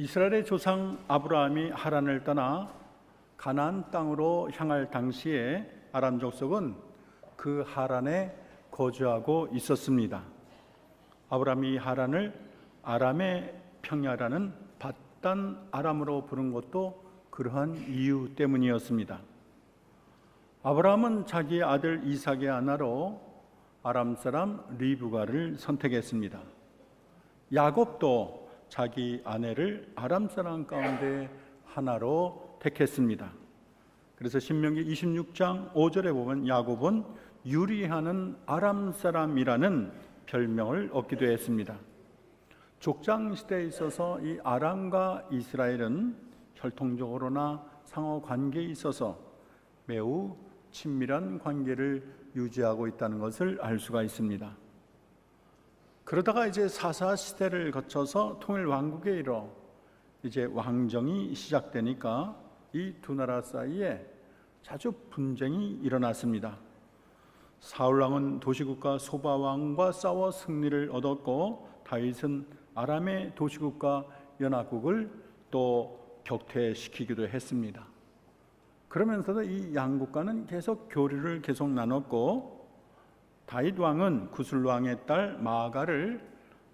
이스라엘의 조상 아브라함이 하란을 떠나 가나안 땅으로 향할 당시에 아람 족속은 그 하란에 거주하고 있었습니다. 아브라함이 하란을 아람의 평야라는 밧단 아람으로 부른 것도 그러한 이유 때문이었습니다. 아브라함은 자기 아들 이삭의 아내로 아람 사람 리브가를 선택했습니다. 야곱도 자기 아내를 아람 사람 가운데 하나로 택했습니다. 그래서 신명기 26장 5절에 보면 야곱은 유리하는 아람 사람이라는 별명을 얻기도 했습니다. 족장 시대에 있어서 이 아람과 이스라엘은 혈통적으로나 상호 관계에 있어서 매우 친밀한 관계를 유지하고 있다는 것을 알 수가 있습니다. 그러다가 이제 사사 시대를 거쳐서 통일 왕국에 이르러 이제 왕정이 시작되니까 이 두 나라 사이에 자주 분쟁이 일어났습니다. 사울 왕은 도시국가 소바 왕과 싸워 승리를 얻었고 다윗은 아람의 도시국가 연합국을 또 격퇴시키기도 했습니다. 그러면서도 이 양국과는 계속 교류를 계속 나눴고 다윗 왕은 구슬 왕의 딸 마아가를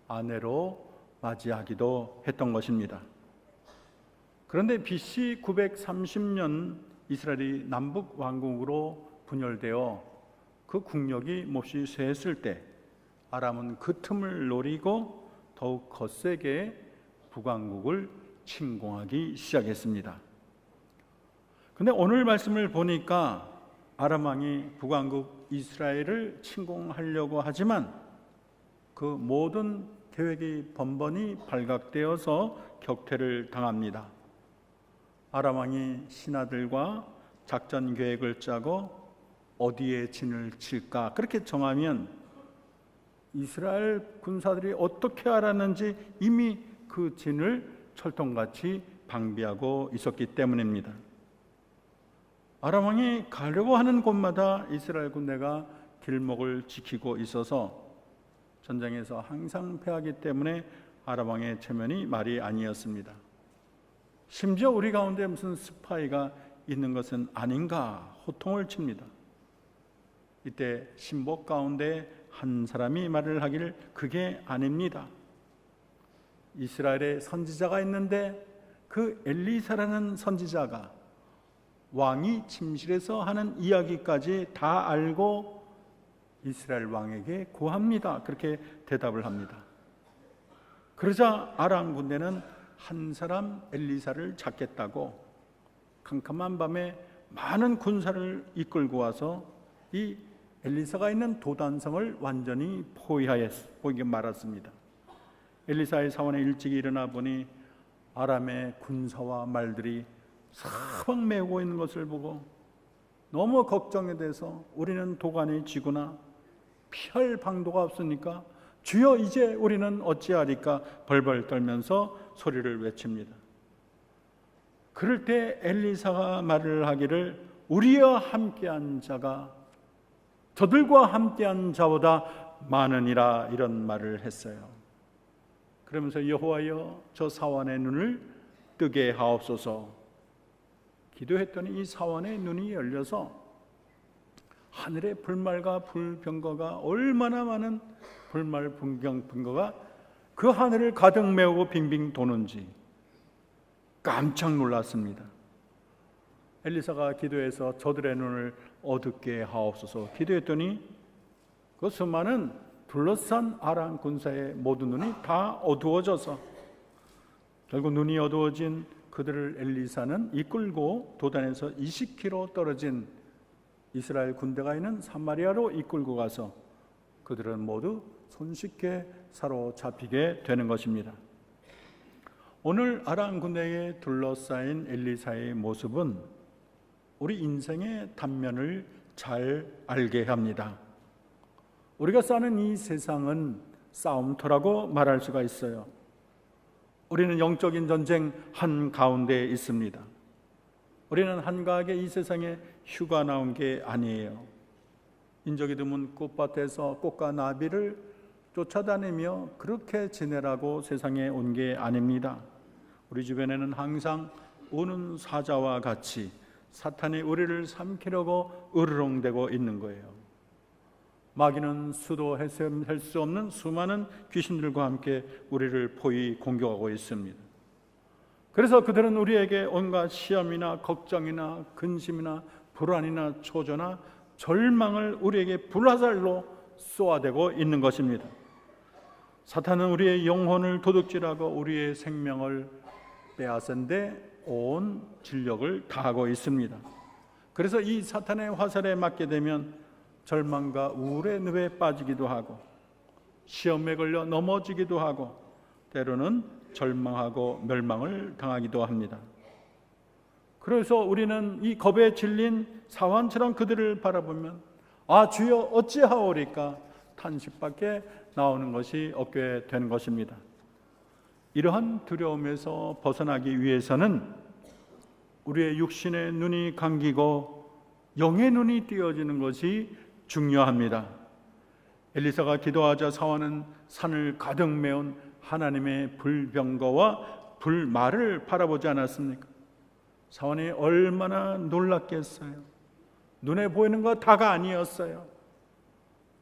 아내로 맞이하기도 했던 것입니다. 그런데 BC 930년 이스라엘이 남북 왕국으로 분열되어 그 국력이 몹시 쇠했을 때 아람은 그 틈을 노리고 더욱 거세게 북왕국을 침공하기 시작했습니다. 그런데 오늘 말씀을 보니까 아람 왕이 북왕국 이스라엘을 침공하려고 하지만 그 모든 계획이 번번이 발각되어서 격퇴를 당합니다. 아람 왕이 신하들과 작전 계획을 짜고 어디에 진을 칠까 그렇게 정하면 이스라엘 군사들이 어떻게 알았는지 이미 그 진을 철통같이 방비하고 있었기 때문입니다. 아람 왕이 가려고 하는 곳마다 이스라엘 군대가 길목을 지키고 있어서 전쟁에서 항상 패하기 때문에 아람 왕의 체면이 말이 아니었습니다. 심지어 우리 가운데 무슨 스파이가 있는 것은 아닌가 호통을 칩니다. 이때 신복 가운데 한 사람이 말을 하기를 그게 아닙니다. 이스라엘에 선지자가 있는데 그 엘리사라는 선지자가 왕이 침실에서 하는 이야기까지 다 알고 이스라엘 왕에게 고합니다. 그렇게 대답을 합니다. 그러자 아람 군대는 한 사람 엘리사를 찾겠다고 캄캄한 밤에 많은 군사를 이끌고 와서 이 엘리사가 있는 도단성을 완전히 포위하게 말았습니다. 엘리사의 사원에 일찍 일어나 보니 아람의 군사와 말들이 사방 메우고 있는 것을 보고 너무 걱정이 돼서 우리는 도관이 지구나 피할 방도가 없으니까 주여 이제 우리는 어찌하리까 벌벌 떨면서 소리를 외칩니다. 그럴 때 엘리사가 말을 하기를 우리와 함께한 자가 저들과 함께한 자보다 많으니라 이런 말을 했어요. 그러면서 여호와여 저 사원의 눈을 뜨게 하옵소서 기도했더니 이 사원의 눈이 열려서 하늘의 불말과 불병거가 얼마나 많은 불말 불병거가 그 하늘을 가득 메우고 빙빙 도는지 깜짝 놀랐습니다. 엘리사가 기도해서 저들의 눈을 어둡게 하옵소서 기도했더니 그 수많은 둘러싼 아람 군사의 모든 눈이 다 어두워져서 결국 눈이 어두워진 그들을 엘리사는 이끌고 도단에서 20km 떨어진 이스라엘 군대가 있는 사마리아로 이끌고 가서 그들은 모두 손쉽게 사로잡히게 되는 것입니다. 오늘 아람 군대에 둘러싸인 엘리사의 모습은 우리 인생의 단면을 잘 알게 합니다. 우리가 사는 이 세상은 싸움터라고 말할 수가 있어요. 우리는 영적인 전쟁 한가운데에 있습니다. 우리는 한가하게 이 세상에 휴가 나온 게 아니에요. 인적이 드문 꽃밭에서 꽃과 나비를 쫓아다니며 그렇게 지내라고 세상에 온 게 아닙니다. 우리 주변에는 항상 우는 사자와 같이 사탄이 우리를 삼키려고 으르렁대고 있는 거예요. 마귀는 수도 헤엄할 수 없는 수많은 귀신들과 함께 우리를 포위 공격하고 있습니다. 그래서 그들은 우리에게 온갖 시험이나 걱정이나 근심이나 불안이나 초조나 절망을 우리에게 불화살로 쏘아대고 있는 것입니다. 사탄은 우리의 영혼을 도둑질하고 우리의 생명을 빼앗은데 온 진력을 다하고 있습니다. 그래서 이 사탄의 화살에 맞게 되면 절망과 우울의 늪에 빠지기도 하고 시험에 걸려 넘어지기도 하고 때로는 절망하고 멸망을 당하기도 합니다. 그래서 우리는 이 겁에 질린 사환처럼 그들을 바라보면 아 주여 어찌하오리까 탄식밖에 나오는 것이 없게 되는 것입니다. 이러한 두려움에서 벗어나기 위해서는 우리의 육신의 눈이 감기고 영의 눈이 띄어지는 것이 중요합니다. 엘리사가 기도하자 사환은 산을 가득 메운 하나님의 불병거와 불말을 바라보지 않았습니까? 사환이 얼마나 놀랐겠어요. 눈에 보이는 거 다가 아니었어요.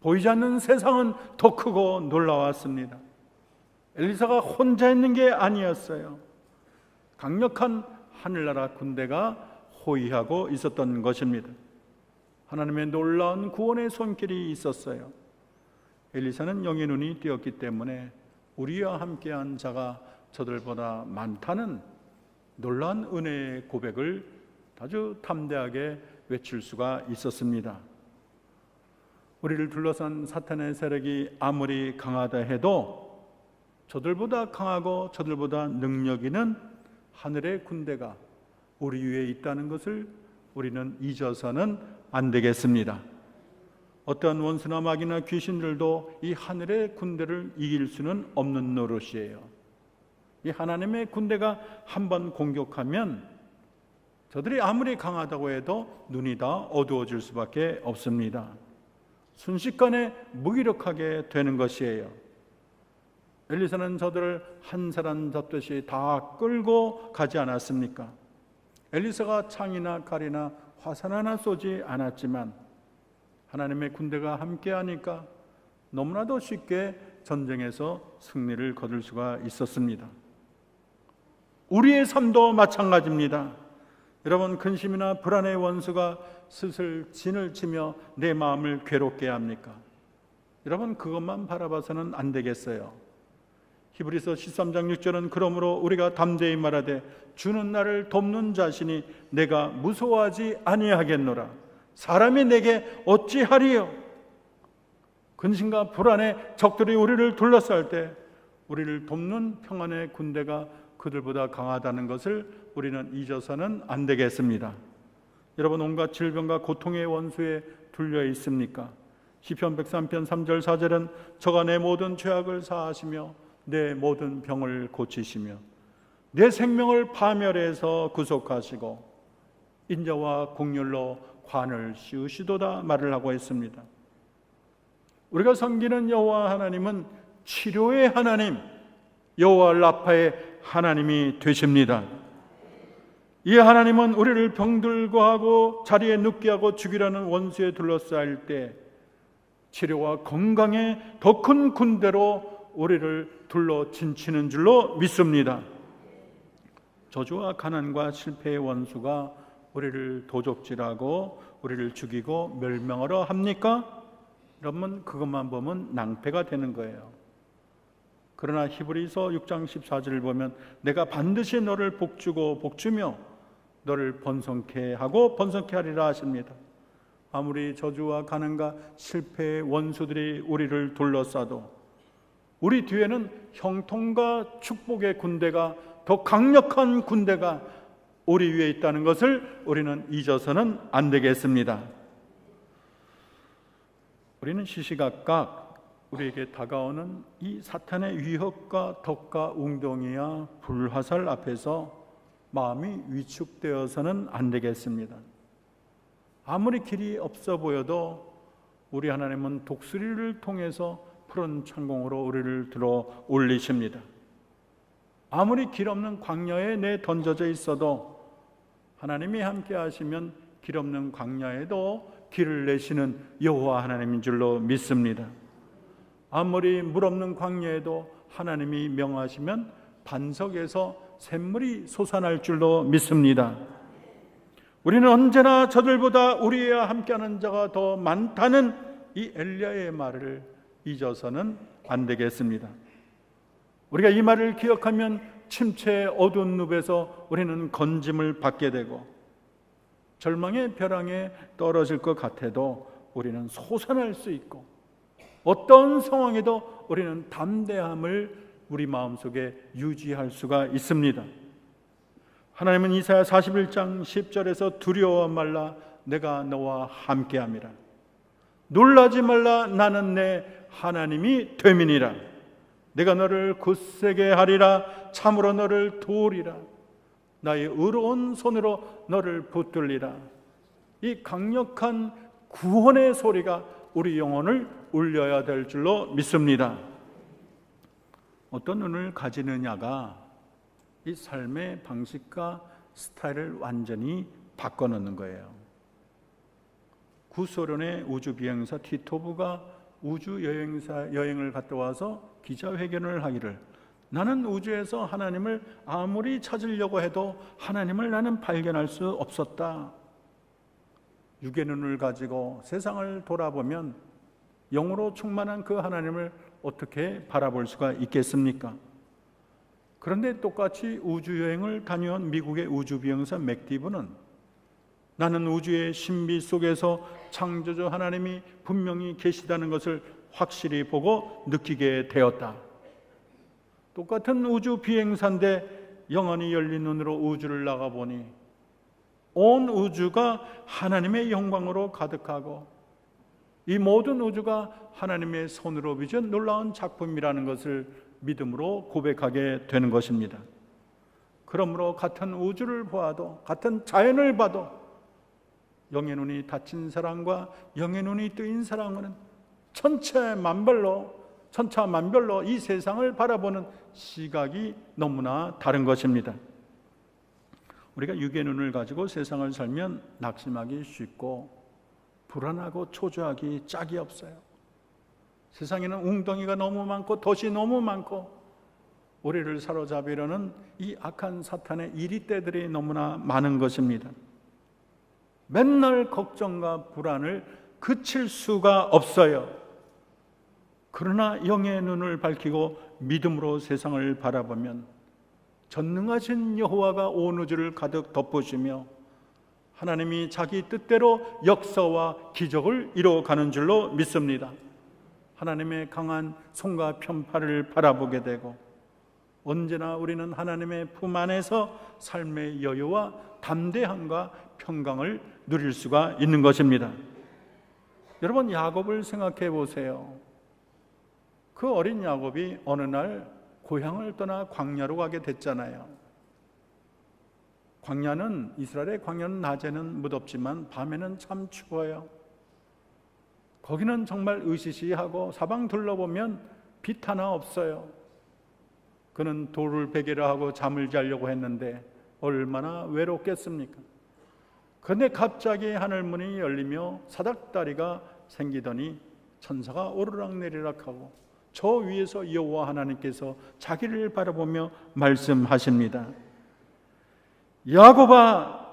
보이지 않는 세상은 더 크고 놀라웠습니다. 엘리사가 혼자 있는 게 아니었어요. 강력한 하늘나라 군대가 호위하고 있었던 것입니다. 하나님의 놀라운 구원의 손길이 있었어요. 엘리사는 영의 눈이 띄었기 때문에 우리와 함께한 자가 저들보다 많다는 놀라운 은혜의 고백을 아주 담대하게 외칠 수가 있었습니다. 우리를 둘러싼 사탄의 세력이 아무리 강하다 해도 저들보다 강하고 저들보다 능력 있는 하늘의 군대가 우리 위에 있다는 것을 우리는 잊어서는 안 되겠습니다. 어떠한 원수나 마귀나 귀신들도 이 하늘의 군대를 이길 수는 없는 노릇이에요. 이 하나님의 군대가 한번 공격하면 저들이 아무리 강하다고 해도 눈이 다 어두워질 수밖에 없습니다. 순식간에 무기력하게 되는 것이에요. 엘리사는 저들을 한 사람 잡듯이 다 끌고 가지 않았습니까? 엘리사가 창이나 칼이나 화살 하나 쏘지 않았지만 하나님의 군대가 함께하니까 너무나도 쉽게 전쟁에서 승리를 거둘 수가 있었습니다. 우리의 삶도 마찬가지입니다. 여러분, 근심이나 불안의 원수가 슬슬 진을 치며 내 마음을 괴롭게 합니까? 여러분, 그것만 바라봐서는 안 되겠어요. 히브리서 13장 6절은 그러므로 우리가 담대히 말하되 주는 나를 돕는 자신이 내가 무서워하지 아니하겠노라. 사람이 내게 어찌하리요? 근심과 불안의 적들이 우리를 둘러쌀 때 우리를 돕는 평안의 군대가 그들보다 강하다는 것을 우리는 잊어서는 안 되겠습니다. 여러분, 온갖 질병과 고통의 원수에 둘려 있습니까? 시편 103편 3절 4절은 저가 내 모든 죄악을 사하시며 내 모든 병을 고치시며 내 생명을 파멸해서 구속하시고 인자와 공률로 관을 씌우시도다 말을 하고 있습니다. 우리가 섬기는 여호와 하나님은 치료의 하나님, 여호와 라파의 하나님이 되십니다. 이 하나님은 우리를 병들고 하고 자리에 눕게 하고 죽이라는 원수에 둘러싸일 때 치료와 건강의 더 큰 군대로 우리를 둘러 진치는 줄로 믿습니다. 저주와 가난과 실패의 원수가 우리를 도적질하고 우리를 죽이고 멸망하려 합니까? 여러분, 그것만 보면 낭패가 되는 거예요. 그러나 히브리서 6장 14절을 보면 내가 반드시 너를 복주고 복주며 너를 번성케 하고 번성케 하리라 하십니다. 아무리 저주와 가난과 실패의 원수들이 우리를 둘러싸도 우리 뒤에는 형통과 축복의 군대가, 더 강력한 군대가 우리 위에 있다는 것을 우리는 잊어서는 안 되겠습니다. 우리는 시시각각 우리에게 다가오는 이 사탄의 위협과 덕과 웅덩이와 불화살 앞에서 마음이 위축되어서는 안 되겠습니다. 아무리 길이 없어 보여도 우리 하나님은 독수리를 통해서 푸른 창공으로 우리를 들어 올리십니다. 아무리 길 없는 광야에 내 던져져 있어도 하나님이 함께 하시면 길 없는 광야에도 길을 내시는 여호와 하나님인 줄로 믿습니다. 아무리 물 없는 광야에도 하나님이 명하시면 반석에서 샘물이 솟아날 줄로 믿습니다. 우리는 언제나 저들보다 우리와 함께하는 자가 더 많다는 이 엘리야의 말을 잊어서는 안 되겠습니다. 우리가 이 말을 기억하면 침체의 어두운 늪에서 우리는 건짐을 받게 되고 절망의 벼랑에 떨어질 것 같아도 우리는 솟아날 수 있고 어떤 상황에도 우리는 담대함을 우리 마음속에 유지할 수가 있습니다. 하나님은 이사야 41장 10절에서 두려워 말라 내가 너와 함께함이라 놀라지 말라 나는 내 하나님이 됨이니라 내가 너를 굳세게 하리라 참으로 너를 도우리라 나의 의로운 손으로 너를 붙들리라. 이 강력한 구원의 소리가 우리 영혼을 울려야 될 줄로 믿습니다. 어떤 눈을 가지느냐가 이 삶의 방식과 스타일을 완전히 바꿔놓는 거예요. 구소련의 우주비행사 티토브가 여행을 갔다 와서 기자회견을 하기를 나는 우주에서 하나님을 아무리 찾으려고 해도 하나님을 나는 발견할 수 없었다. 육의 눈을 가지고 세상을 돌아보면 영으로 충만한 그 하나님을 어떻게 바라볼 수가 있겠습니까? 그런데 똑같이 우주여행을 다녀온 미국의 우주비행사 맥디브는 나는 우주의 신비 속에서 창조주 하나님이 분명히 계시다는 것을 확실히 보고 느끼게 되었다. 똑같은 우주 비행사인데 영원히 열린 눈으로 우주를 나가보니 온 우주가 하나님의 영광으로 가득하고 이 모든 우주가 하나님의 손으로 빚은 놀라운 작품이라는 것을 믿음으로 고백하게 되는 것입니다. 그러므로 같은 우주를 보아도 같은 자연을 봐도 영의 눈이 닫힌 사람과 영의 눈이 뜨인 사람은 천차만별로 이 세상을 바라보는 시각이 너무나 다른 것입니다. 우리가 육의 눈을 가지고 세상을 살면 낙심하기 쉽고 불안하고 초조하기 짝이 없어요. 세상에는 웅덩이가 너무 많고 덫이 너무 많고 우리를 사로잡으려는 이 악한 사탄의 이리떼들이 너무나 많은 것입니다. 맨날 걱정과 불안을 그칠 수가 없어요. 그러나 영의 눈을 밝히고 믿음으로 세상을 바라보면 전능하신 여호와가 온 우주를 가득 덮으시며 하나님이 자기 뜻대로 역사와 기적을 이루어가는 줄로 믿습니다. 하나님의 강한 손과 편팔을 바라보게 되고 언제나 우리는 하나님의 품 안에서 삶의 여유와 담대함과 평강을 누릴 수가 있는 것입니다. 여러분, 야곱을 생각해 보세요. 그 어린 야곱이 어느 날 고향을 떠나 광야로 가게 됐잖아요. 이스라엘의 광야는 낮에는 무덥지만 밤에는 참 추워요. 거기는 정말 으시시하고 사방 둘러보면 빛 하나 없어요. 그는 돌을 베개로 하고 잠을 자려고 했는데 얼마나 외롭겠습니까? 그런데 갑자기 하늘문이 열리며 사닥다리가 생기더니 천사가 오르락내리락하고 저 위에서 여호와 하나님께서 자기를 바라보며 말씀하십니다. 야곱아,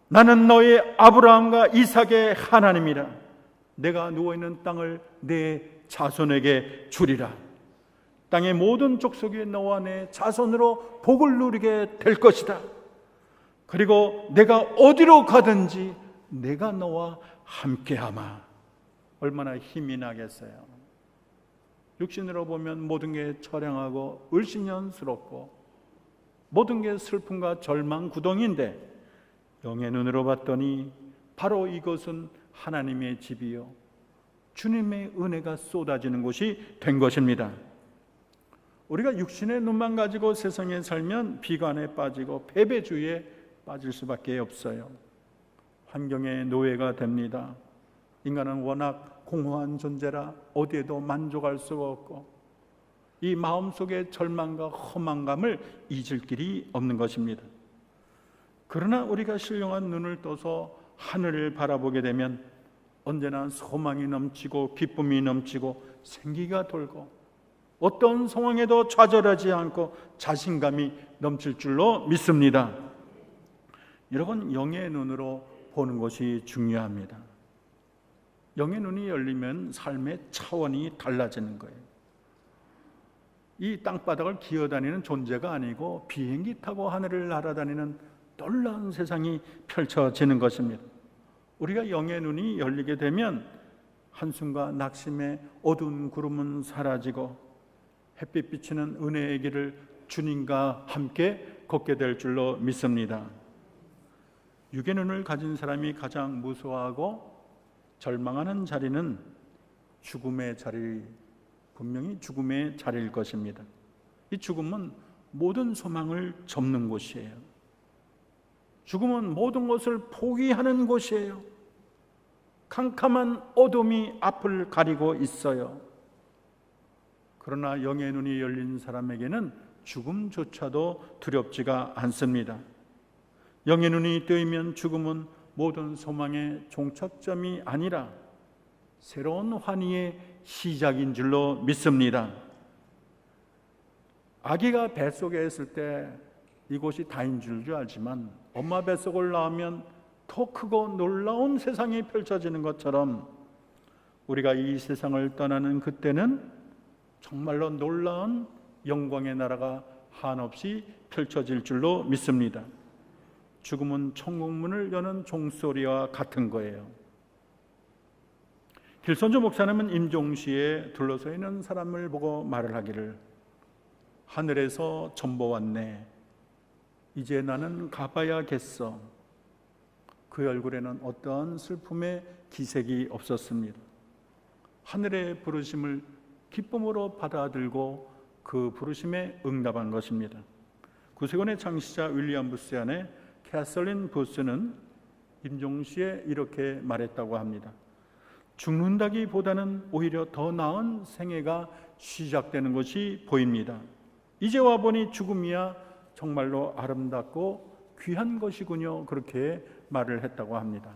나는 너의 아브라함과 이삭의 하나님이라. 내가 누워있는 땅을 내 자손에게 주리라. 땅의 모든 족속이 너와 내 자손으로 복을 누리게 될 것이다. 그리고 내가 어디로 가든지 내가 너와 함께하마. 얼마나 힘이 나겠어요. 육신으로 보면 모든 게 처량하고 을신연스럽고 모든 게 슬픔과 절망 구덩이인데 영의 눈으로 봤더니 바로 이것은 하나님의 집이요 주님의 은혜가 쏟아지는 곳이 된 것입니다. 우리가 육신의 눈만 가지고 세상에 살면 비관에 빠지고 패배주의에 빠질 수밖에 없어요. 환경의 노예가 됩니다. 인간은 워낙 공허한 존재라 어디에도 만족할 수가 없고 이 마음속의 절망과 허망감을 잊을 길이 없는 것입니다. 그러나 우리가 신령한 눈을 떠서 하늘을 바라보게 되면 언제나 소망이 넘치고 기쁨이 넘치고 생기가 돌고 어떤 상황에도 좌절하지 않고 자신감이 넘칠 줄로 믿습니다. 여러분, 영의 눈으로 보는 것이 중요합니다. 영의 눈이 열리면 삶의 차원이 달라지는 거예요. 이 땅바닥을 기어다니는 존재가 아니고 비행기 타고 하늘을 날아다니는 놀라운 세상이 펼쳐지는 것입니다. 우리가 영의 눈이 열리게 되면 한숨과 낙심의 어두운 구름은 사라지고 햇빛 비치는 은혜의 길을 주님과 함께 걷게 될 줄로 믿습니다. 육의 눈을 가진 사람이 가장 무서워하고 절망하는 자리는 죽음의 자리, 분명히 죽음의 자리일 것입니다. 이 죽음은 모든 소망을 접는 곳이에요. 죽음은 모든 것을 포기하는 곳이에요. 캄캄한 어둠이 앞을 가리고 있어요. 그러나 영의 눈이 열린 사람에게는 죽음조차도 두렵지가 않습니다. 영의 눈이 뜨이면 죽음은 모든 소망의 종착점이 아니라 새로운 환희의 시작인 줄로 믿습니다. 아기가 뱃속에 있을 때 이곳이 다인 줄 알지만 엄마 뱃속을 나오면 더 크고 놀라운 세상이 펼쳐지는 것처럼 우리가 이 세상을 떠나는 그때는 정말로 놀라운 영광의 나라가 한없이 펼쳐질 줄로 믿습니다. 죽음은 천국문을 여는 종소리와 같은 거예요. 길선주 목사님은 임종시에 둘러서 있는 사람을 보고 말을 하기를, 하늘에서 전보왔네. 이제 나는 가봐야겠어. 그 얼굴에는 어떠한 슬픔의 기색이 없었습니다. 하늘의 부르심을 기쁨으로 받아들고 그 부르심에 응답한 것입니다. 구세군의 창시자 윌리엄 부스안의 캐서린 부스는 임종시에 이렇게 말했다고 합니다. 죽는다기보다는 오히려 더 나은 생애가 시작되는 것이 보입니다. 이제 와보니 죽음이야 정말로 아름답고 귀한 것이군요. 그렇게 말을 했다고 합니다.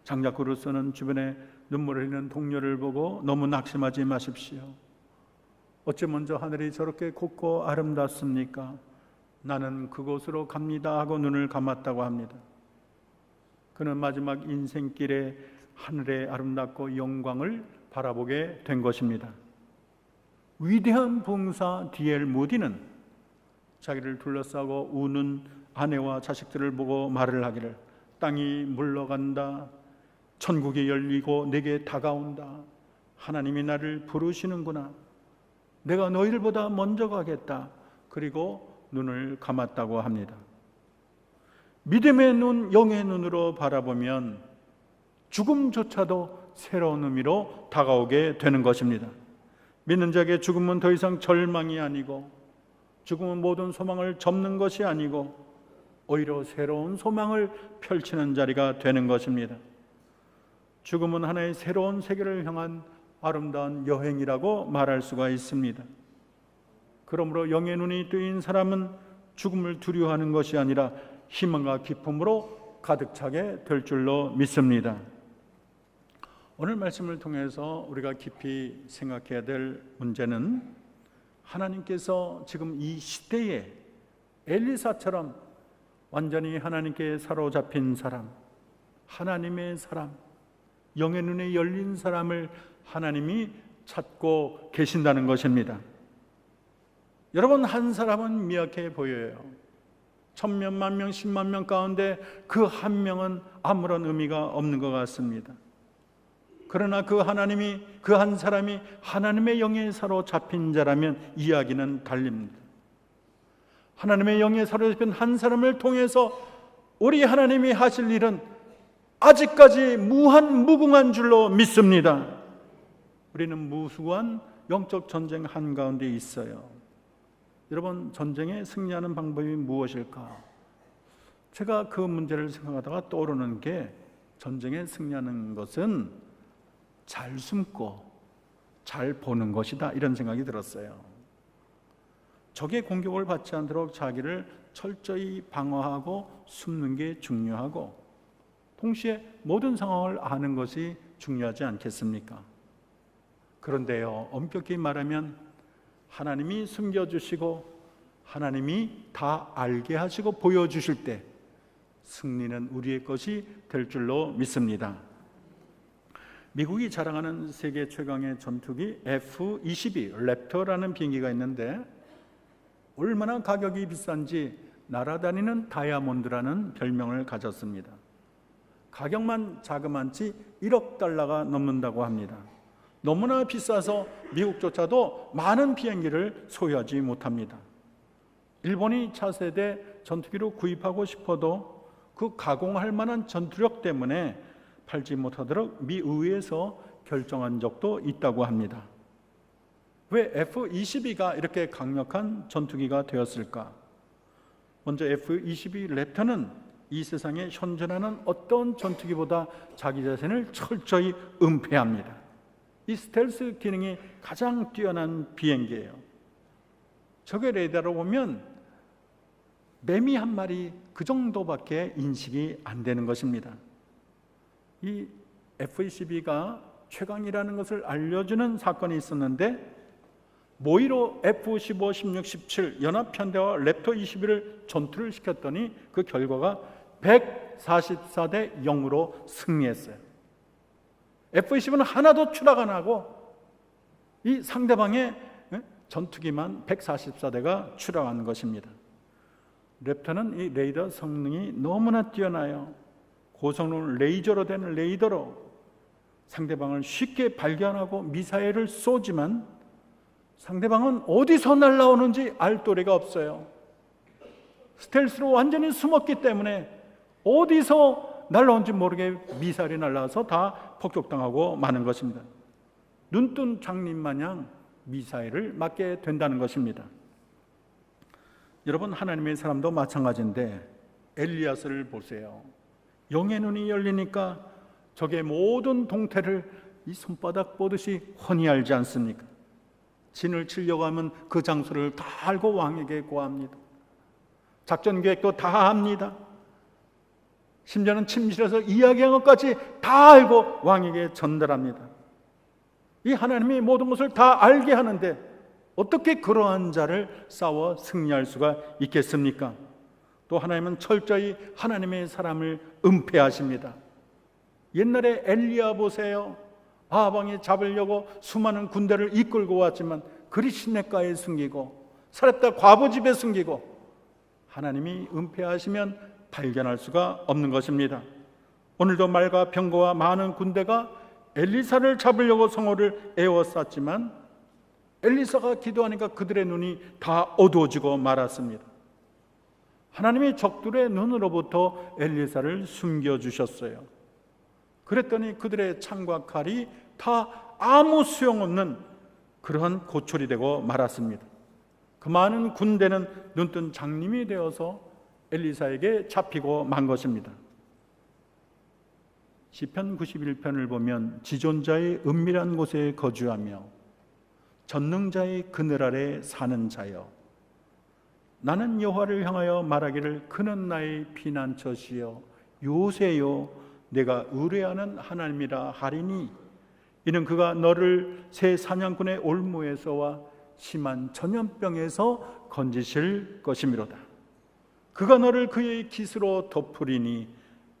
장작 그루스는 주변에 눈물을 흘리는 동료를 보고 너무 낙심하지 마십시오. 어찌 먼저 하늘이 저렇게 곱고 아름답습니까? 나는 그곳으로 갑니다 하고 눈을 감았다고 합니다. 그는 마지막 인생길에 하늘의 아름답고 영광을 바라보게 된 것입니다. 위대한 봉사 D.L. 무디는 자기를 둘러싸고 우는 아내와 자식들을 보고 말을 하기를, 땅이 물러간다. 천국이 열리고 내게 다가온다. 하나님이 나를 부르시는구나. 내가 너희들보다 먼저 가겠다. 그리고 눈을 감았다고 합니다. 믿음의 눈, 영의 눈으로 바라보면 죽음조차도 새로운 의미로 다가오게 되는 것입니다. 믿는 자에게 죽음은 더 이상 절망이 아니고, 죽음은 모든 소망을 접는 것이 아니고 오히려 새로운 소망을 펼치는 자리가 되는 것입니다. 죽음은 하나의 새로운 세계를 향한 아름다운 여행이라고 말할 수가 있습니다. 그러므로 영의 눈이 뜨인 사람은 죽음을 두려워하는 것이 아니라 희망과 기쁨으로 가득 차게 될 줄로 믿습니다. 오늘 말씀을 통해서 우리가 깊이 생각해야 될 문제는, 하나님께서 지금 이 시대에 엘리사처럼 완전히 하나님께 사로잡힌 사람, 하나님의 사람, 영의 눈에 열린 사람을 하나님이 찾고 계신다는 것입니다. 여러분, 한 사람은 미약해 보여요. 1000명, 10,000명, 10만 명 가운데 그 한 명은 아무런 의미가 없는 것 같습니다. 그러나 그 하나님이, 그 한 사람이 하나님의 영에 사로잡힌 자라면 이야기는 달립니다. 하나님의 영에 사로잡힌 한 사람을 통해서 우리 하나님이 하실 일은 아직까지 무궁한 줄로 믿습니다. 우리는 무수한 영적 전쟁 한가운데 있어요. 여러분, 전쟁에 승리하는 방법이 무엇일까? 제가 그 문제를 생각하다가 떠오르는 게, 전쟁에 승리하는 것은 잘 숨고 잘 보는 것이다, 이런 생각이 들었어요. 적의 공격을 받지 않도록 자기를 철저히 방어하고 숨는 게 중요하고, 동시에 모든 상황을 아는 것이 중요하지 않겠습니까? 그런데요, 엄격히 말하면 하나님이 숨겨주시고 하나님이 다 알게 하시고 보여주실 때 승리는 우리의 것이 될 줄로 믿습니다. 미국이 자랑하는 세계 최강의 전투기 F-22 랩터라는 비행기가 있는데, 얼마나 가격이 비싼지 날아다니는 다이아몬드라는 별명을 가졌습니다. 가격만 자그만치 1억 달러가 넘는다고 합니다. 너무나 비싸서 미국조차도 많은 비행기를 소유하지 못합니다. 일본이 차세대 전투기로 구입하고 싶어도 그 가공할 만한 전투력 때문에 팔지 못하도록 미 의회에서 결정한 적도 있다고 합니다. 왜 F-22가 이렇게 강력한 전투기가 되었을까? 먼저 F-22 랩터는 이 세상에 현존하는 어떤 전투기보다 자기 자신을 철저히 은폐합니다. 이 스텔스 기능이 가장 뛰어난 비행기예요. 적의 레이더로 보면 매미 한 마리 그 정도밖에 인식이 안 되는 것입니다. 이 F-22가 최강이라는 것을 알려주는 사건이 있었는데, 모의로 F-15, 16, 17 연합편대와 랩터 22를 전투를 시켰더니 그 결과가 144대 0으로 승리했어요. F-22는 하나도 추락 안 하고 이 상대방의 전투기만 144대가 추락하는 것입니다. 랩터는 이 레이더 성능이 너무나 뛰어나요. 고성능 레이저로 된 레이더로 상대방을 쉽게 발견하고 미사일을 쏘지만 상대방은 어디서 날아오는지 알 도리가 없어요. 스텔스로 완전히 숨었기 때문에 어디서 날아온지 모르게 미사일이 날아와서 다 폭격당하고 마는 것입니다. 눈뜬 장님 마냥 미사일을 맞게 된다는 것입니다. 여러분, 하나님의 사람도 마찬가지인데 엘리야스를 보세요. 영의 눈이 열리니까 적의 모든 동태를 이 손바닥 보듯이 훤히 알지 않습니까? 진을 치려고 하면 그 장소를 다 알고 왕에게 고합니다. 작전 계획도 다 합니다. 심지어는 침실에서 이야기한 것까지 다 알고 왕에게 전달합니다. 이 하나님이 모든 것을 다 알게 하는데 어떻게 그러한 자를 싸워 승리할 수가 있겠습니까? 또 하나님은 철저히 하나님의 사람을 은폐하십니다. 옛날에 엘리야 보세요. 아합왕이 잡으려고 수많은 군대를 이끌고 왔지만 그리 시냇가에 숨기고 사렙다 과부 집에 숨기고, 하나님이 은폐하시면 발견할 수가 없는 것입니다. 오늘도 말과 병거와 많은 군대가 엘리사를 잡으려고 성호를 에워쌌지만 엘리사가 기도하니까 그들의 눈이 다 어두워지고 말았습니다. 하나님이 적들의 눈으로부터 엘리사를 숨겨주셨어요. 그랬더니 그들의 창과 칼이 다 아무 소용없는 그러한 고철이 되고 말았습니다. 그 많은 군대는 눈뜬 장님이 되어서 엘리사에게 잡히고 만 것입니다. 시편 91편을 보면 지존자의 은밀한 곳에 거주하며 전능자의 그늘 아래 사는 자여, 나는 여호와를 향하여 말하기를 그는 나의 피난처시여 요새요 내가 의뢰하는 하나님이라 하리니, 이는 그가 너를 새 사냥꾼의 올무에서와 심한 전염병에서 건지실 것이미로다. 그가 너를 그의 깃으로 덮으리니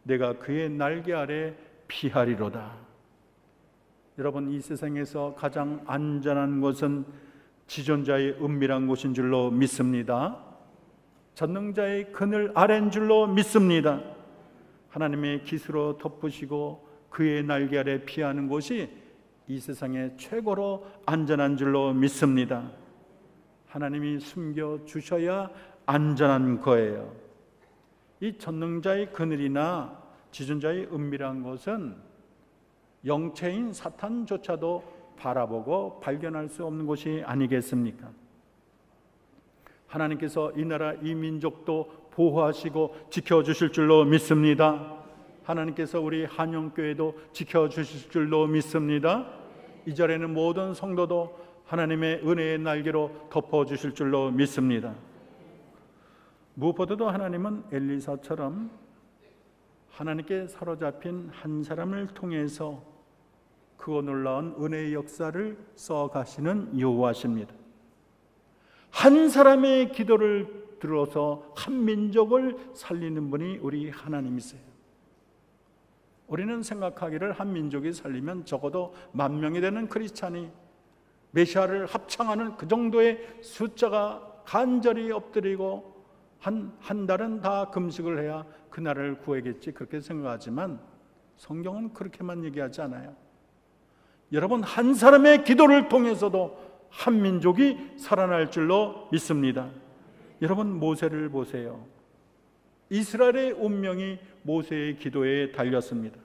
내가 그의 날개 아래 피하리로다. 여러분, 이 세상에서 가장 안전한 곳은 지존자의 은밀한 곳인 줄로 믿습니다. 전능자의 그늘 아래인 줄로 믿습니다. 하나님의 깃으로 덮으시고 그의 날개 아래 피하는 곳이 이 세상의 최고로 안전한 줄로 믿습니다. 하나님이 숨겨주셔야 안전한 거예요. 이 전능자의 그늘이나 지존자의 은밀한 곳은 영체인 사탄조차도 바라보고 발견할 수 없는 곳이 아니겠습니까? 하나님께서 이 나라 이 민족도 보호하시고 지켜주실 줄로 믿습니다. 하나님께서 우리 한영교회도 지켜주실 줄로 믿습니다. 이절에는 모든 성도도 하나님의 은혜의 날개로 덮어주실 줄로 믿습니다. 무엇보다도 하나님은 엘리사처럼 하나님께 사로잡힌 한 사람을 통해서 그 놀라운 은혜의 역사를 써가시는 여호와십니다. 한 사람의 기도를 들어서 한 민족을 살리는 분이 우리 하나님이세요. 우리는 생각하기를 한 민족이 살리면 적어도 10,000명이 되는 크리스찬이 메시아를 합창하는 그 정도의 숫자가 간절히 엎드리고 한 달은 다 금식을 해야 그 나라를 구하겠지, 그렇게 생각하지만 성경은 그렇게만 얘기하지 않아요. 여러분, 한 사람의 기도를 통해서도 한 민족이 살아날 줄로 믿습니다. 여러분, 모세를 보세요. 이스라엘의 운명이 모세의 기도에 달렸습니다.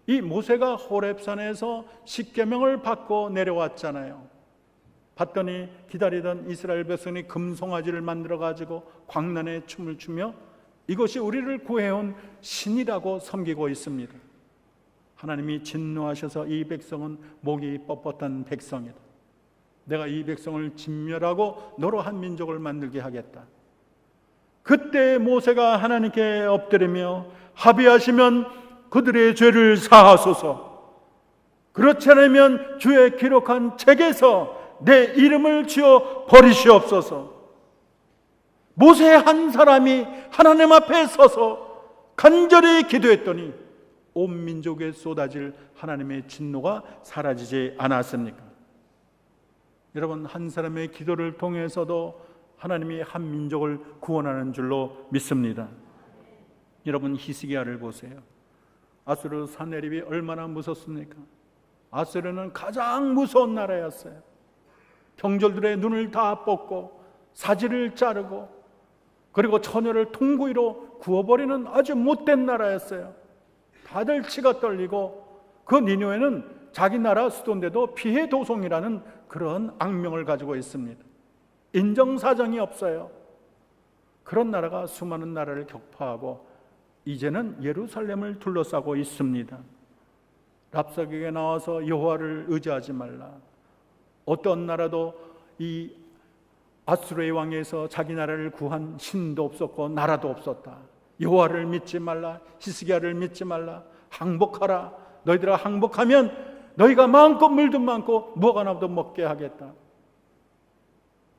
이 모세가 호렙산에서 십계명을 받고 내려왔잖아요. 봤더니 기다리던 이스라엘 백성이 금송아지를 만들어 가지고 광란에 춤을 추며 이것이 우리를 구해온 신이라고 섬기고 있습니다. 하나님이 진노하셔서 이 백성은 목이 뻣뻣한 백성이다. 내가 이 백성을 진멸하고 너로 한 민족을 만들게 하겠다. 그때 모세가 하나님께 엎드리며 합의하시면 그들의 죄를 사하소서, 그렇지 않으면 주의 기록한 책에서 내 이름을 지어 버리시옵소서. 모세 한 사람이 하나님 앞에 서서 간절히 기도했더니 온 민족에 쏟아질 하나님의 진노가 사라지지 않았습니까? 여러분, 한 사람의 기도를 통해서도 하나님이 한 민족을 구원하는 줄로 믿습니다. 여러분, 히스기야를 보세요. 아수르 산헤립이 얼마나 무섭습니까? 아수르는 가장 무서운 나라였어요. 병졸들의 눈을 다 뽑고 사지를 자르고 그리고 처녀를 통구이로 구워버리는 아주 못된 나라였어요. 다들 치가 떨리고 그 니느웨는 자기 나라 수도인데도 피해 도성이라는 그런 악명을 가지고 있습니다. 인정사정이 없어요. 그런 나라가 수많은 나라를 격파하고 이제는 예루살렘을 둘러싸고 있습니다. 랍사객에 나와서 여호와를 의지하지 말라. 어떤 나라도 이 아수르의 왕에서 자기 나라를 구한 신도 없었고 나라도 없었다. 여호와를 믿지 말라. 히스기야를 믿지 말라. 항복하라. 너희들아 항복하면 너희가 마음껏 물도 많고 무화과 나무도 먹게 하겠다.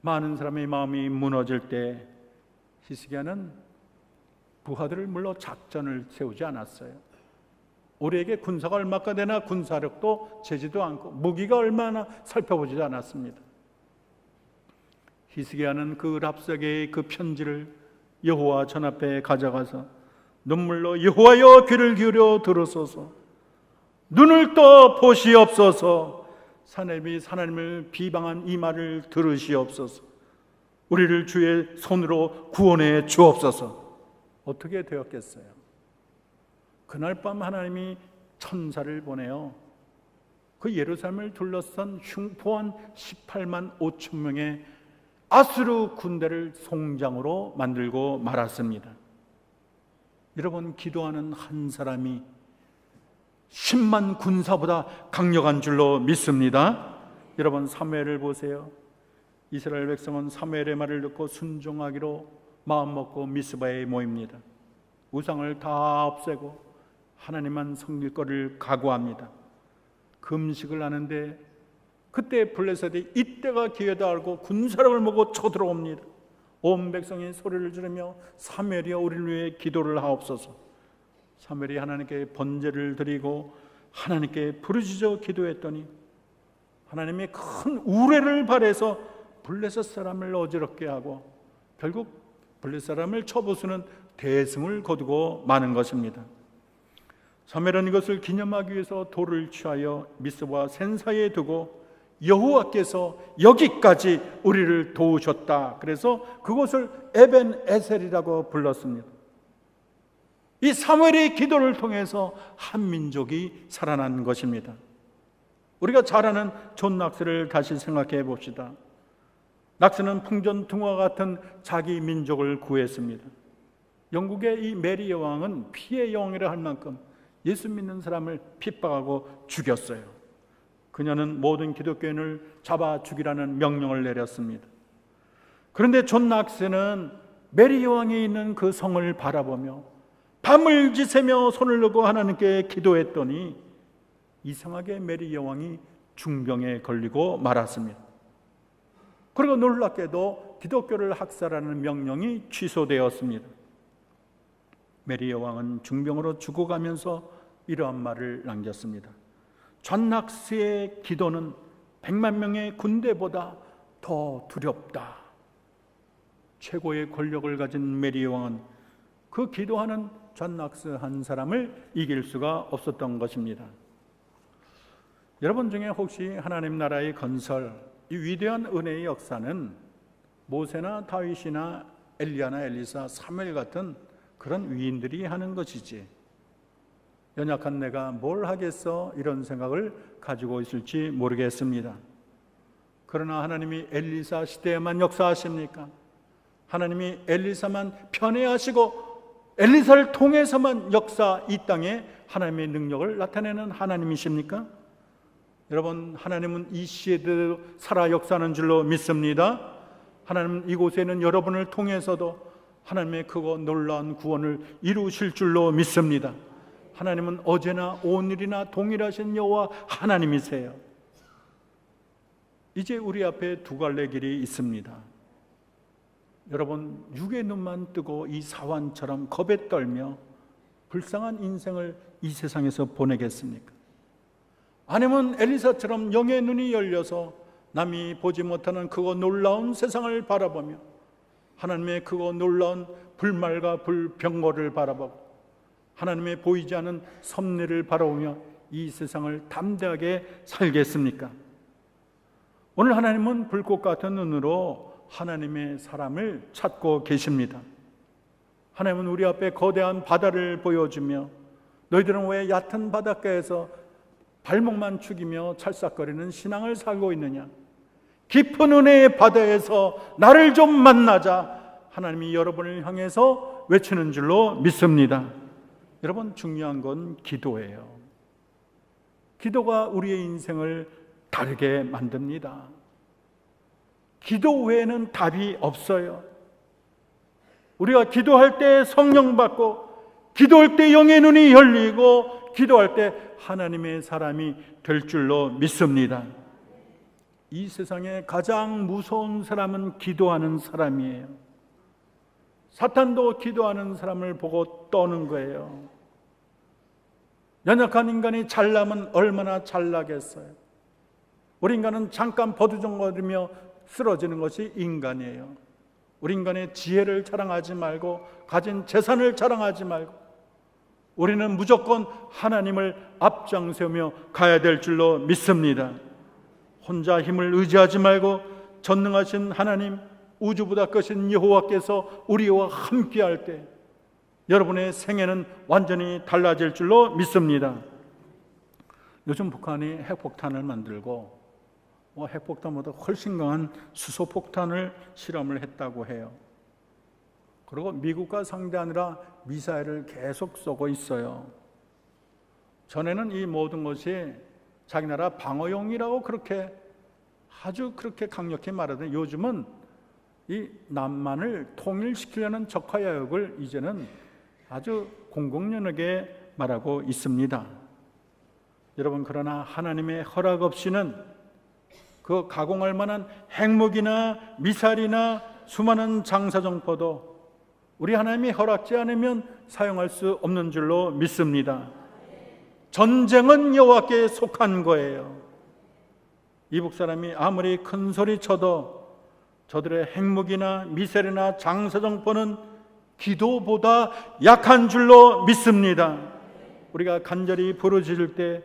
많은 사람의 마음이 무너질 때 히스기야는 부하들을 물러 작전을 세우지 않았어요. 우리에게 군사가 얼마나 되나 군사력도 재지도 않고 무기가 얼마나 살펴보지도 않았습니다. 히스기야는 그 랍사게의 그 편지를 여호와 전 앞에 가져가서 눈물로 여호와여 귀를 기울여 들으소서, 눈을 떠 보시옵소서, 산헤립이 하나님을 비방한 이 말을 들으시옵소서, 우리를 주의 손으로 구원해 주옵소서. 어떻게 되었겠어요? 그날 밤 하나님이 천사를 보내요. 그 예루살렘을 둘러싼 흉포한 18만 5천 명의 아수르 군대를 송장으로 만들고 말았습니다. 여러분, 기도하는 한 사람이 10만 군사보다 강력한 줄로 믿습니다. 여러분, 사무엘을 보세요. 이스라엘 백성은 사무엘의 말을 듣고 순종하기로 마음먹고 미스바에 모입니다. 우상을 다 없애고 하나님만 섬길 거를 각오합니다. 금식을 하는데 그때 블레셋이 이때가 기회다 알고 군사력을 모고 쳐들어옵니다. 온 백성이 소리를 지르며 사무엘이여 우리를 위해 기도를 하옵소서. 사무엘이 하나님께 번제를 드리고 하나님께 부르짖어 기도했더니 하나님이 큰 우레를 발해서 블레셋 사람을 어지럽게 하고 결국 블레셋 사람을 쳐부수는 대승을 거두고 마는 것입니다. 사무엘은 이것을 기념하기 위해서 돌을 취하여 미스바 센사에 두고 여호와께서 여기까지 우리를 도우셨다. 그래서 그것을 에벤 에셀이라고 불렀습니다. 이 사무엘의 기도를 통해서 한 민족이 살아난 것입니다. 우리가 잘 아는 존 낙스를 다시 생각해 봅시다. 낙스는 풍전등화 같은 자기 민족을 구했습니다. 영국의 이 메리 여왕은 피의 여왕이라 할 만큼 예수 믿는 사람을 핍박하고 죽였어요. 그녀는 모든 기독교인을 잡아 죽이라는 명령을 내렸습니다. 그런데 존 낙스는 메리 여왕이 있는 그 성을 바라보며 밤을 지새며 손을 넣고 하나님께 기도했더니 이상하게 메리 여왕이 중병에 걸리고 말았습니다. 그리고 놀랍게도 기독교를 학살하는 명령이 취소되었습니다. 메리 여왕은 중병으로 죽어가면서 이러한 말을 남겼습니다. 존 낙스의 기도는 100만 명의 군대보다 더 두렵다. 최고의 권력을 가진 메리 여왕은 그 기도하는 존 낙스 한 사람을 이길 수가 없었던 것입니다. 여러분 중에 혹시 하나님 나라의 건설, 이 위대한 은혜의 역사는 모세나 다윗이나 엘리야나 엘리사, 사무엘 같은 그런 위인들이 하는 것이지 연약한 내가 뭘 하겠어? 이런 생각을 가지고 있을지 모르겠습니다. 그러나 하나님이 엘리사 시대에만 역사하십니까? 하나님이 엘리사만 편애하시고 엘리사를 통해서만 역사 이 땅에 하나님의 능력을 나타내는 하나님이십니까? 여러분, 하나님은 이 시대도 살아 역사하는 줄로 믿습니다. 하나님은 이곳에는 여러분을 통해서도 하나님의 크고 놀라운 구원을 이루실 줄로 믿습니다. 하나님은 어제나 오늘이나 동일하신 여호와 하나님이세요. 이제 우리 앞에 두 갈래 길이 있습니다. 여러분, 육의 눈만 뜨고 이 사환처럼 겁에 떨며 불쌍한 인생을 이 세상에서 보내겠습니까? 아니면 엘리사처럼 영의 눈이 열려서 남이 보지 못하는 그거 놀라운 세상을 바라보며 하나님의 그거 놀라운 불말과 불병거를 바라보고 하나님의 보이지 않은 섭리를 바라보며 이 세상을 담대하게 살겠습니까? 오늘 하나님은 불꽃 같은 눈으로 하나님의 사람을 찾고 계십니다. 하나님은 우리 앞에 거대한 바다를 보여주며 너희들은 왜 얕은 바닷가에서 발목만 축이며 찰싹거리는 신앙을 살고 있느냐? 깊은 은혜의 바다에서 나를 좀 만나자. 하나님이 여러분을 향해서 외치는 줄로 믿습니다. 여러분, 중요한 건 기도예요. 기도가 우리의 인생을 다르게 만듭니다. 기도 외에는 답이 없어요. 우리가 기도할 때 성령 받고 기도할 때 영의 눈이 열리고 기도할 때 하나님의 사람이 될 줄로 믿습니다. 이 세상에 가장 무서운 사람은 기도하는 사람이에요. 사탄도 기도하는 사람을 보고 떠는 거예요. 연약한 인간이 잘나면 얼마나 잘나겠어요. 우리 인간은 잠깐 버두정거리며 쓰러지는 것이 인간이에요. 우리 인간의 지혜를 자랑하지 말고 가진 재산을 자랑하지 말고 우리는 무조건 하나님을 앞장세우며 가야 될 줄로 믿습니다. 혼자 힘을 의지하지 말고 전능하신 하나님, 우주보다 크신 여호와께서 우리와 함께할 때 여러분의 생애는 완전히 달라질 줄로 믿습니다. 요즘 북한이 핵폭탄을 만들고 핵폭탄보다 훨씬 강한 수소폭탄을 실험을 했다고 해요. 그리고 미국과 상대하느라 미사일을 계속 쏘고 있어요. 전에는 이 모든 것이 자기 나라 방어용이라고 그렇게 아주 그렇게 강력히 말하더니 요즘은 이 남만을 통일시키려는 적화야욕을 이제는 아주 공공연하게 말하고 있습니다. 여러분, 그러나 하나님의 허락 없이는 그 가공할 만한 핵무기나 미사일이나 수많은 장사정포도 우리 하나님이 허락지 않으면 사용할 수 없는 줄로 믿습니다. 전쟁은 여호와께 속한 거예요. 이북 사람이 아무리 큰 소리 쳐도 저들의 핵무기나 미사일이나 장사정포는 기도보다 약한 줄로 믿습니다. 우리가 간절히 부르짖을 때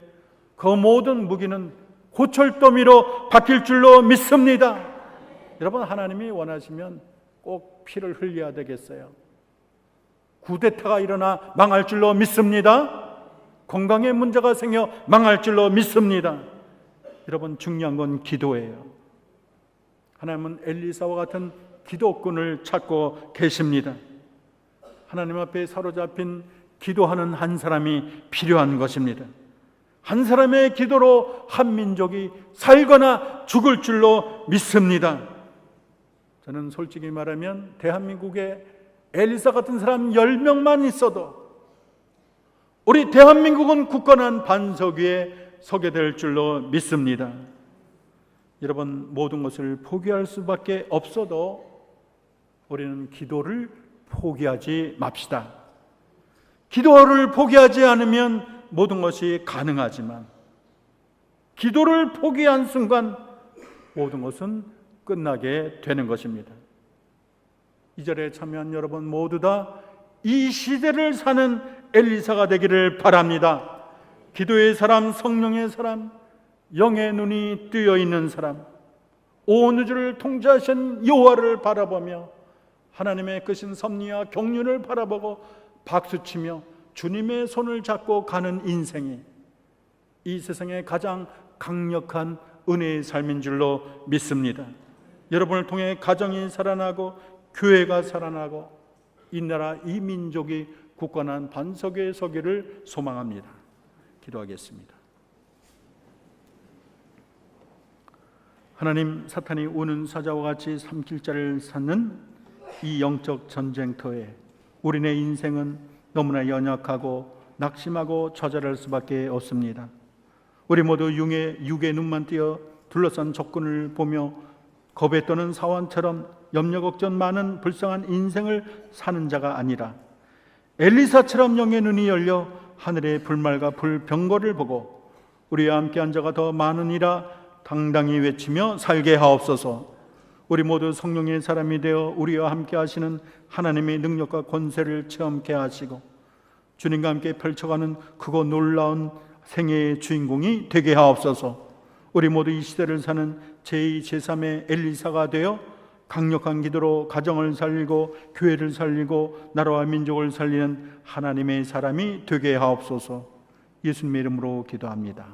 그 모든 무기는 고철더미로 바뀔 줄로 믿습니다. 여러분, 하나님이 원하시면 꼭 피를 흘려야 되겠어요. 쿠데타가 일어나 망할 줄로 믿습니다. 건강에 문제가 생겨 망할 줄로 믿습니다. 여러분, 중요한 건 기도예요. 하나님은 엘리사와 같은 기도꾼을 찾고 계십니다. 하나님 앞에 사로잡힌 기도하는 한 사람이 필요한 것입니다. 한 사람의 기도로 한 민족이 살거나 죽을 줄로 믿습니다. 저는 솔직히 말하면 대한민국에 엘리사 같은 사람 10명만 있어도 우리 대한민국은 굳건한 반석 위에 서게 될 줄로 믿습니다. 여러분, 모든 것을 포기할 수밖에 없어도 우리는 기도를 포기하지 맙시다. 기도를 포기하지 않으면 모든 것이 가능하지만 기도를 포기한 순간 모든 것은 끝나게 되는 것입니다. 이 절에 참여한 여러분 모두 다 이 시대를 사는 엘리사가 되기를 바랍니다. 기도의 사람, 성령의 사람, 영의 눈이 뜨여 있는 사람, 온 우주를 통제하신 여호와를 바라보며 하나님의 크신 섭리와 경륜을 바라보고 박수치며 주님의 손을 잡고 가는 인생이 이 세상의 가장 강력한 은혜의 삶인 줄로 믿습니다. 여러분을 통해 가정이 살아나고 교회가 살아나고 이 나라, 이 민족이 굳건한 반석에 서기를 소망합니다. 기도하겠습니다. 하나님, 사탄이 우는 사자와 같이 삼킬자를 찾는 이 영적 전쟁터에 우리네 인생은 너무나 연약하고 낙심하고 좌절할 수밖에 없습니다. 우리 모두 육의 눈만 띄어 둘러싼 적군을 보며 겁에 떠는 사원처럼 염려 걱정 많은 불쌍한 인생을 사는 자가 아니라 엘리사처럼 영의 눈이 열려 하늘의 불말과 불병거를 보고 우리와 함께한 자가 더 많으니라 당당히 외치며 살게 하옵소서. 우리 모두 성령의 사람이 되어 우리와 함께 하시는 하나님의 능력과 권세를 체험케 하시고 주님과 함께 펼쳐가는 크고 놀라운 생애의 주인공이 되게 하옵소서. 우리 모두 이 시대를 사는 제2, 제3의 엘리사가 되어 강력한 기도로 가정을 살리고 교회를 살리고 나라와 민족을 살리는 하나님의 사람이 되게 하옵소서. 예수님의 이름으로 기도합니다.